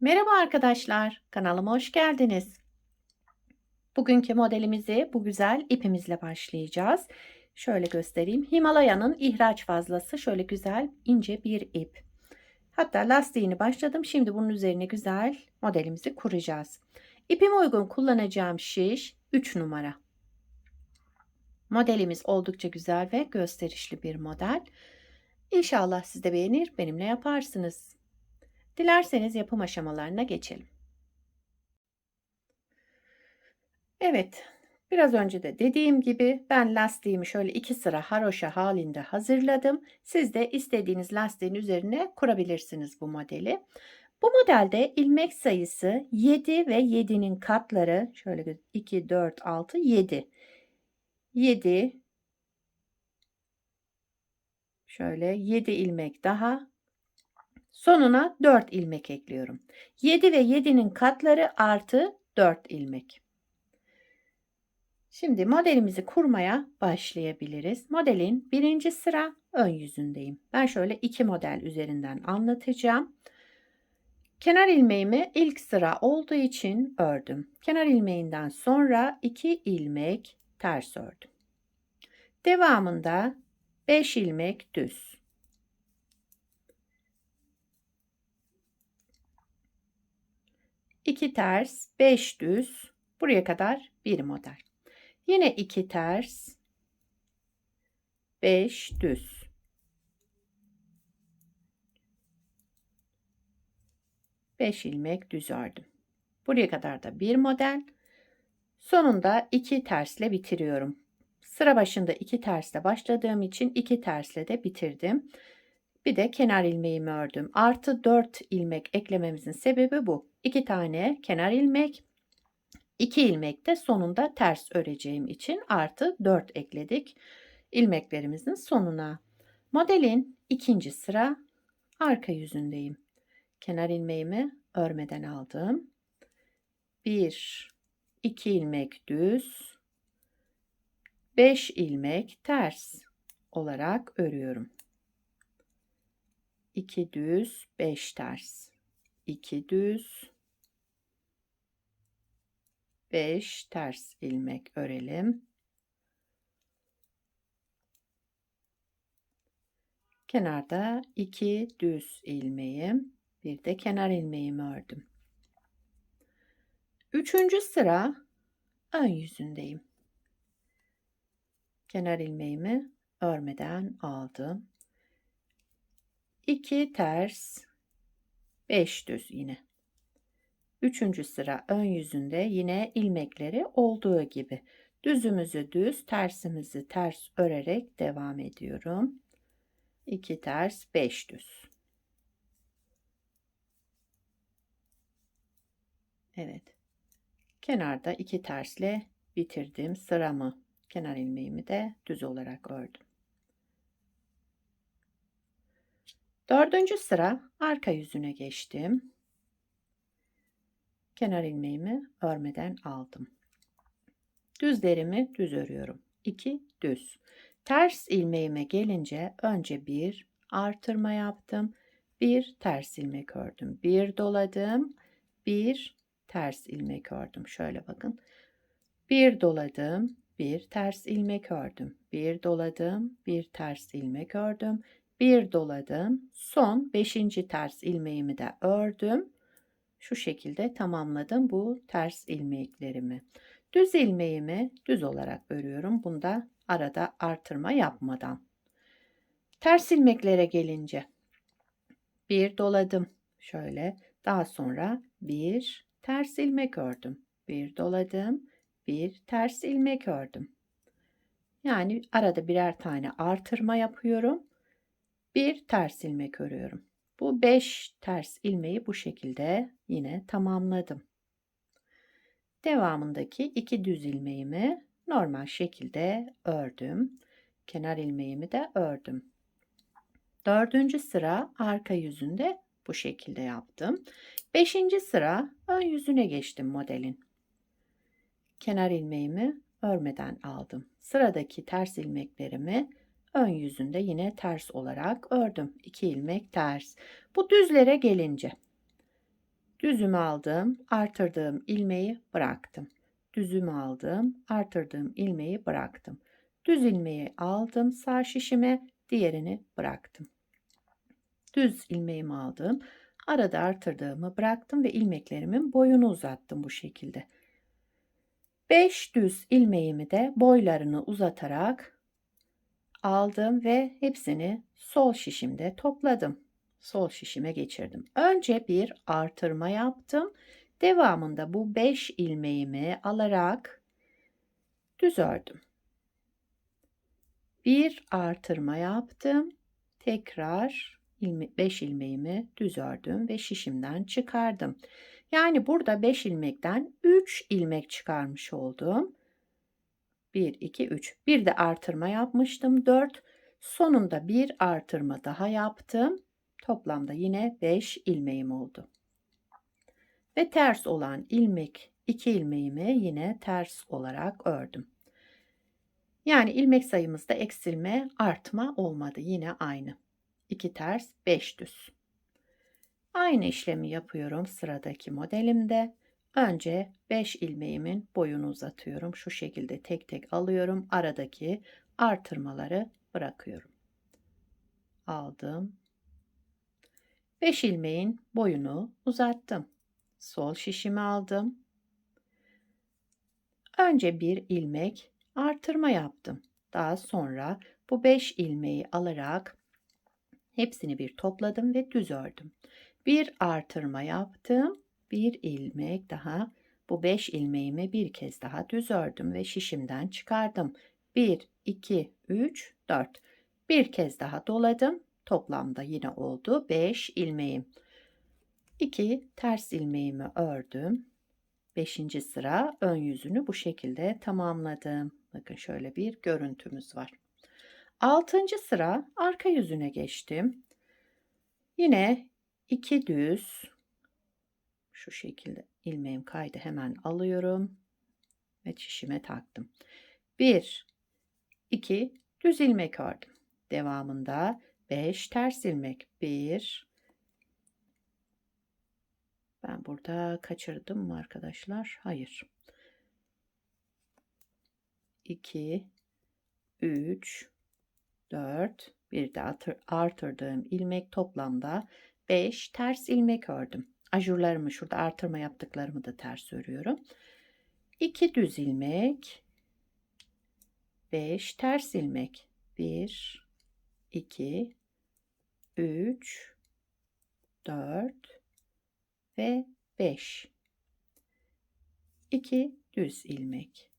Merhaba arkadaşlar, kanalıma hoş geldiniz. Bugünkü modelimizi bu güzel ipimizle başlayacağız. Şöyle göstereyim. Himalaya'nın ihraç fazlası şöyle güzel ince bir ip. Hatta lastiğini başladım. Şimdi bunun üzerine güzel modelimizi kuracağız. İpime uygun kullanacağım şiş 3 numara. Modelimiz oldukça güzel ve gösterişli bir model. İnşallah siz de beğenir, benimle yaparsınız. Dilerseniz yapım aşamalarına geçelim. Evet, biraz önce de dediğim gibi ben lastiğimi şöyle 2 sıra haroşa halinde hazırladım. Siz de istediğiniz lastiğin üzerine kurabilirsiniz bu modeli. Bu modelde ilmek sayısı 7 ve 7'nin katları şöyle 2, 4, 6, 7. 7 şöyle 7 ilmek daha sonuna 4 ilmek ekliyorum. 7 ve 7'nin katları artı 4 ilmek. Şimdi modelimizi kurmaya başlayabiliriz. Modelin birinci sıra ön yüzündeyim. Ben şöyle iki model üzerinden anlatacağım. Kenar ilmeğimi ilk sıra olduğu için ördüm. Kenar ilmeğinden sonra 2 ilmek ters ördüm. Devamında 5 ilmek düz. 2 ters, 5 düz. Buraya kadar bir model. Yine 2 ters, 5 düz. 5 ilmek düz ördüm. Buraya kadar da bir model. Sonunda 2 tersle bitiriyorum. Sıra başında 2 tersle başladığım için 2 tersle de bitirdim. Bir de kenar ilmeğimi ördüm. Artı 4 ilmek eklememizin sebebi bu. 2 tane kenar ilmek, 2 ilmek de sonunda ters öreceğim için artı 4 ekledik ilmeklerimizin sonuna. Modelin ikinci sıra arka yüzündeyim. Kenar ilmeğimi örmeden aldım. 1, 2 ilmek düz, 5 ilmek ters olarak örüyorum. 2 düz, 5 ters. 2 düz, 5 ters ilmek örelim. Kenarda 2 düz ilmeğim, bir de kenar ilmeğimi ördüm. Üçüncü sıra ön yüzündeyim. Kenar ilmeğimi örmeden aldım. 2 ters, 5 düz yine. Üçüncü sıra ön yüzünde yine ilmekleri olduğu gibi düzümüzü düz, tersimizi ters örerek devam ediyorum. 2 ters, 5 düz. Evet. Kenarda 2 tersle bitirdim sıramı. Kenar ilmeğimi de düz olarak ördüm. Dördüncü sıra arka yüzüne geçtim. Kenar ilmeğimi örmeden aldım. Düzlerimi düz örüyorum. 2 düz. Ters ilmeğime gelince önce bir artırma yaptım. Bir ters ilmek ördüm. Bir doladım. Bir ters ilmek ördüm. Şöyle bakın. Bir doladım. Bir ters ilmek ördüm. Bir doladım. Bir ters ilmek ördüm. Bir doladım. Son beşinci ters ilmeğimi de ördüm. Şu şekilde tamamladım bu ters ilmeklerimi. Düz ilmeğimi düz olarak örüyorum. Bunda arada artırma yapmadan. Ters ilmeklere gelince bir doladım. Şöyle daha sonra bir ters ilmek ördüm. Bir doladım. Bir ters ilmek ördüm. Yani arada birer tane artırma yapıyorum. Bir ters ilmek örüyorum. Bu 5 ters ilmeği bu şekilde yine tamamladım. Devamındaki 2 düz ilmeğimi normal şekilde ördüm. Kenar ilmeğimi de ördüm. Dördüncü sıra arka yüzünde bu şekilde yaptım. Beşinci sıra ön yüzüne geçtim modelin. Kenar ilmeğimi örmeden aldım. Sıradaki ters ilmeklerimi ön yüzünde yine ters olarak ördüm. 2 ilmek ters. Bu düzlere gelince Düzümü aldım, artırdığım ilmeği bıraktım. Düzümü aldım, artırdığım ilmeği bıraktım. Düz ilmeği aldım sağ şişime, diğerini bıraktım. Düz ilmeğimi aldım, arada artırdığımı bıraktım ve ilmeklerimin boyunu uzattım bu şekilde. 5 düz ilmeğimi de boylarını uzatarak aldım ve hepsini sol şişimde topladım. Sol şişime geçirdim. Önce bir artırma yaptım. Devamında bu 5 ilmeğimi alarak düz ördüm. Bir artırma yaptım. Tekrar 5 ilmeğimi düz ördüm ve şişimden çıkardım. Yani burada 5 ilmekten 3 ilmek çıkarmış oldum. 1, 2, 3. Bir de artırma yapmıştım. 4. Sonunda bir artırma daha yaptım. Toplamda yine 5 ilmeğim oldu. Ve ters olan 2 ilmeğimi yine ters olarak ördüm. Yani ilmek sayımızda eksilme, artma olmadı. Yine aynı. 2 ters, 5 düz. Aynı işlemi yapıyorum sıradaki modelimde. Önce 5 ilmeğimin boyunu uzatıyorum. Şu şekilde tek tek alıyorum. Aradaki artırmaları bırakıyorum. Aldım. 5 ilmeğin boyunu uzattım. Sol şişimi aldım. Önce bir ilmek artırma yaptım. Daha sonra bu 5 ilmeği alarak hepsini bir topladım ve düz ördüm. Bir artırma yaptım. Bir ilmek daha. Bu 5 ilmeğimi bir kez daha düz ördüm ve şişimden çıkardım. 1, 2, 3, 4. Bir kez daha doladım. Toplamda yine oldu 5 ilmeğim. 2 ters ilmeğimi ördüm. 5. sıra ön yüzünü bu şekilde tamamladım. Bakın şöyle bir görüntümüz var. 6. sıra arka yüzüne geçtim. Yine 2 düz, şu şekilde ilmeğim kaydı, hemen alıyorum ve şişime taktım. 1, 2 düz ilmek ördüm. Devamında 5 ters ilmek. 1, ben burada kaçırdım mı arkadaşlar? Hayır. 2, 3, 4, bir de artırdığım ilmek, toplamda 5 ters ilmek ördüm. Ajurlarımı, şurada artırma yaptıklarımı da ters örüyorum. 2 düz ilmek, 5 ters ilmek. 1, 2, 3, 4 ve 5. 2 düz ilmek.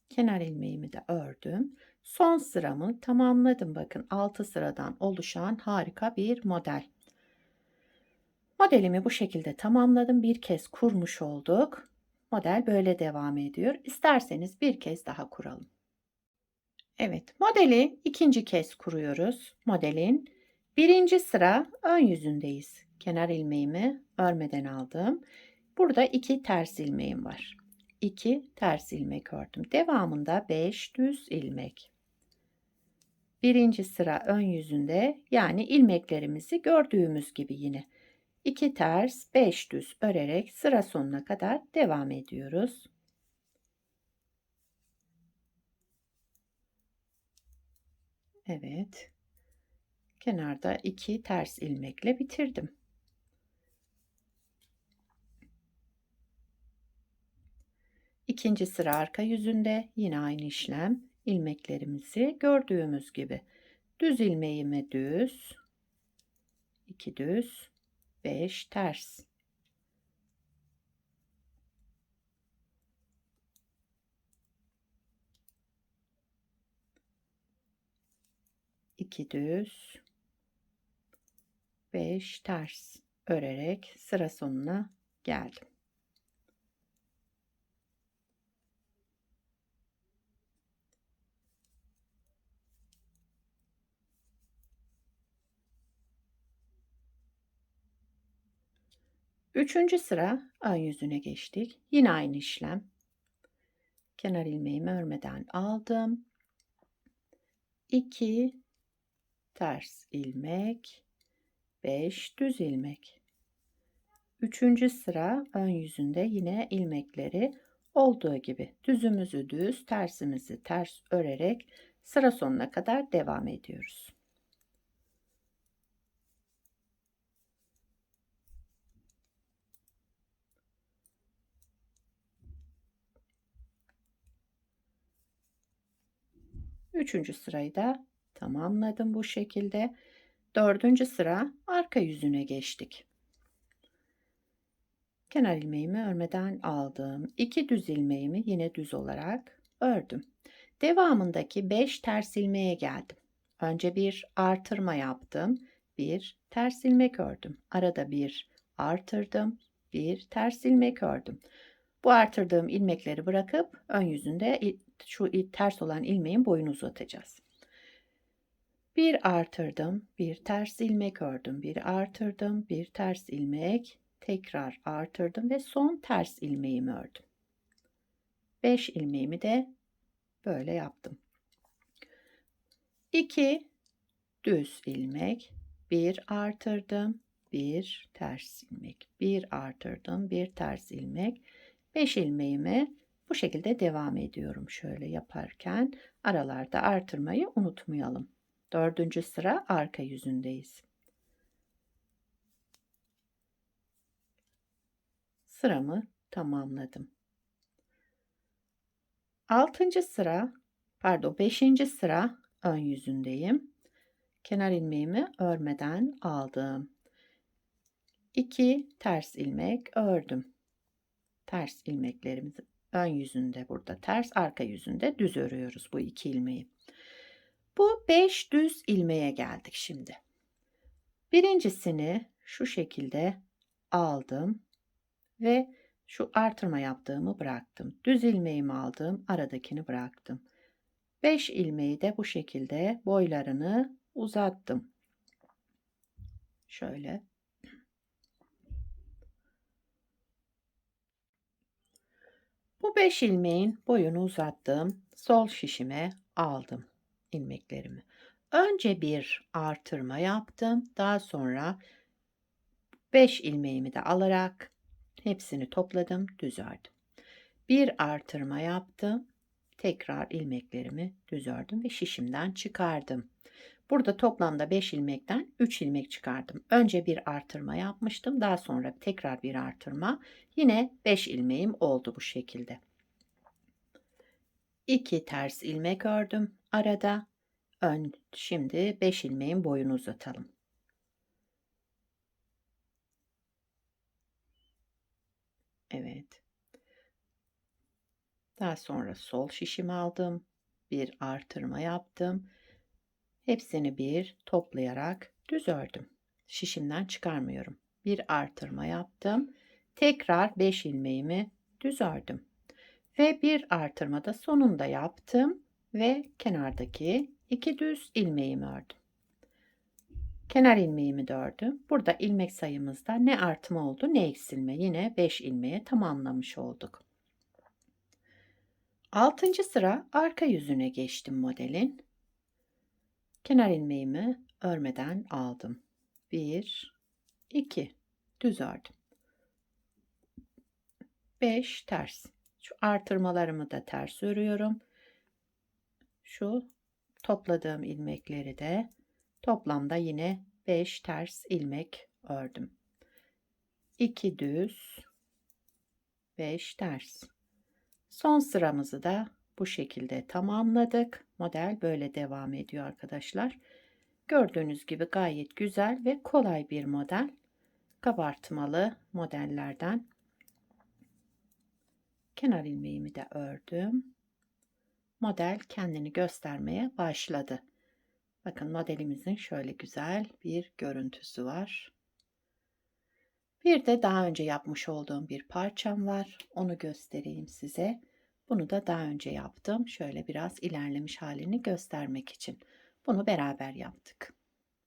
Kenar ilmeğimi de ördüm. Son sıramı tamamladım. Bakın 6 sıradan oluşan harika bir model. Modelimi bu şekilde tamamladım. Bir kez kurmuş olduk. Model böyle devam ediyor. İsterseniz bir kez daha kuralım. Evet, modeli ikinci kez kuruyoruz. Modelin birinci sıra ön yüzündeyiz. Kenar ilmeğimi örmeden aldım. Burada 2 ters ilmeğim var. 2 ters ilmek ördüm. Devamında 5 düz ilmek. Birinci sıra ön yüzünde, yani ilmeklerimizi gördüğümüz gibi yine 2 ters 5 düz örerek sıra sonuna kadar devam ediyoruz. Evet. Kenarda 2 ters ilmekle bitirdim. İkinci sıra arka yüzünde yine aynı işlem. İlmeklerimizi gördüğümüz gibi düz ilmeğime düz, 2 düz, 5 ters. 2 düz, 5 ters örerek sıra sonuna geldim. Üçüncü sıra ön yüzüne geçtik. Yine aynı işlem. Kenar ilmeğimi örmeden aldım. 2 ters ilmek, 5 düz ilmek. Üçüncü sıra ön yüzünde yine ilmekleri olduğu gibi düzümüzü düz, tersimizi ters örerek sıra sonuna kadar devam ediyoruz. Üçüncü sırayı da tamamladım bu şekilde. Dördüncü sıra arka yüzüne geçtik. Kenar ilmeğimi örmeden aldım. 2 düz ilmeğimi yine düz olarak ördüm. Devamındaki 5 ters ilmeğe geldim. Önce bir artırma yaptım. Bir ters ilmek ördüm. Arada bir artırdım. Bir ters ilmek ördüm. Bu artırdığım ilmekleri bırakıp ön yüzünde şu ters olan ilmeğin boyunu uzatacağız. Bir artırdım, bir ters ilmek ördüm, bir artırdım, bir ters ilmek, tekrar artırdım ve son ters ilmeğimi ördüm. 5 ilmeğimi de böyle yaptım. 2 düz ilmek, bir artırdım, bir ters ilmek, bir artırdım, bir ters ilmek, 5 ilmeğimi bu şekilde devam ediyorum şöyle yaparken aralarda artırmayı unutmayalım. Dördüncü sıra arka yüzündeyiz. Sıramı tamamladım. 6. sıra, pardon 5. sıra ön yüzündeyim. Kenar ilmeğimi örmeden aldım. 2 ters ilmek ördüm. Ters ilmeklerimizi ön yüzünde burada ters, arka yüzünde düz örüyoruz bu 2 ilmeği. Bu 5 düz ilmeğe geldik şimdi. Birincisini şu şekilde aldım ve şu artırma yaptığımı bıraktım. Düz ilmeğimi aldım, aradakini bıraktım. 5 ilmeği de bu şekilde boylarını uzattım. Şöyle. Bu 5 ilmeğin boyunu uzattım. Sol şişime aldım ilmeklerimi. Önce bir artırma yaptım. Daha sonra 5 ilmeğimi de alarak hepsini topladım, düz ördüm. Bir artırma yaptım. Tekrar ilmeklerimi düz ördüm ve şişimden çıkardım. Burada toplamda 5 ilmekten 3 ilmek çıkardım. Önce bir artırma yapmıştım. Daha sonra tekrar bir artırma. Yine 5 ilmeğim oldu bu şekilde. 2 ters ilmek ördüm arada. Şimdi 5 ilmeğin boyunu uzatalım. Evet. Daha sonra sol şişimi aldım. Bir artırma yaptım. Hepsini bir toplayarak düz ördüm. Şişimden çıkarmıyorum. Bir artırma yaptım. Tekrar 5 ilmeğimi düz ördüm. Ve bir artırma da sonunda yaptım ve kenardaki 2 düz ilmeğimi ördüm. Kenar ilmeğimi de ördüm. Burada ilmek sayımızda ne artma oldu ne eksilme. Yine 5 ilmeği tamamlamış olduk. 6. sıra arka yüzüne geçtim modelin. Kenar ilmeğimi örmeden aldım. 1 2 düz ördüm. 5 ters. Şu artırmalarımı da ters örüyorum. Şu topladığım ilmekleri de toplamda yine 5 ters ilmek ördüm. 2 düz, 5 ters. Son sıramızı da bu şekilde tamamladık. Model böyle devam ediyor arkadaşlar. Gördüğünüz gibi gayet güzel ve kolay bir model. Kabartmalı modellerden. Kenar ilmeğimi de ördüm. Model kendini göstermeye başladı. Bakın modelimizin şöyle güzel bir görüntüsü var. Bir de daha önce yapmış olduğum bir parçam var. Onu göstereyim size. Bunu da daha önce yaptım. Şöyle biraz ilerlemiş halini göstermek için. Bunu beraber yaptık.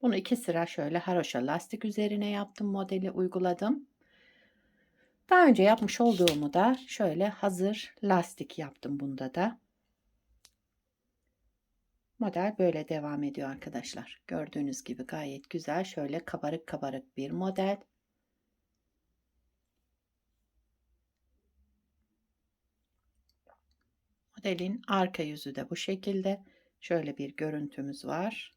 Bunu 2 sıra şöyle haroşa lastik üzerine yaptım. Modeli uyguladım. Daha önce yapmış olduğumu da şöyle hazır lastik yaptım bunda da. Model böyle devam ediyor arkadaşlar. Gördüğünüz gibi gayet güzel şöyle kabarık kabarık bir model. Modelin arka yüzü de bu şekilde. Şöyle bir görüntümüz var.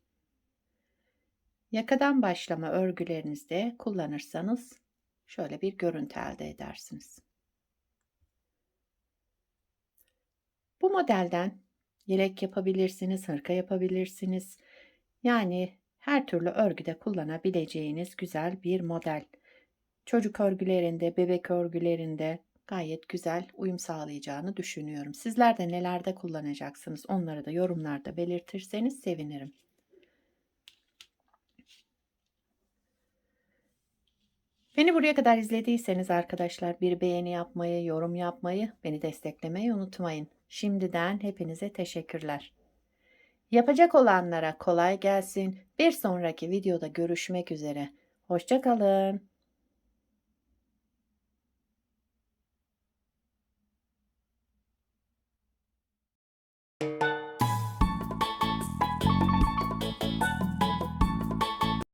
Yakadan başlama örgülerinizde kullanırsanız şöyle bir görüntü elde edersiniz. Bu modelden yelek yapabilirsiniz, hırka yapabilirsiniz. Yani her türlü örgüde kullanabileceğiniz güzel bir model. Çocuk örgülerinde, bebek örgülerinde gayet güzel uyum sağlayacağını düşünüyorum. Sizler de nelerde kullanacaksınız onları da yorumlarda belirtirseniz sevinirim. Beni buraya kadar izlediyseniz arkadaşlar bir beğeni yapmayı, yorum yapmayı, beni desteklemeyi unutmayın. Şimdiden hepinize teşekkürler. Yapacak olanlara kolay gelsin. Bir sonraki videoda görüşmek üzere. Hoşça kalın.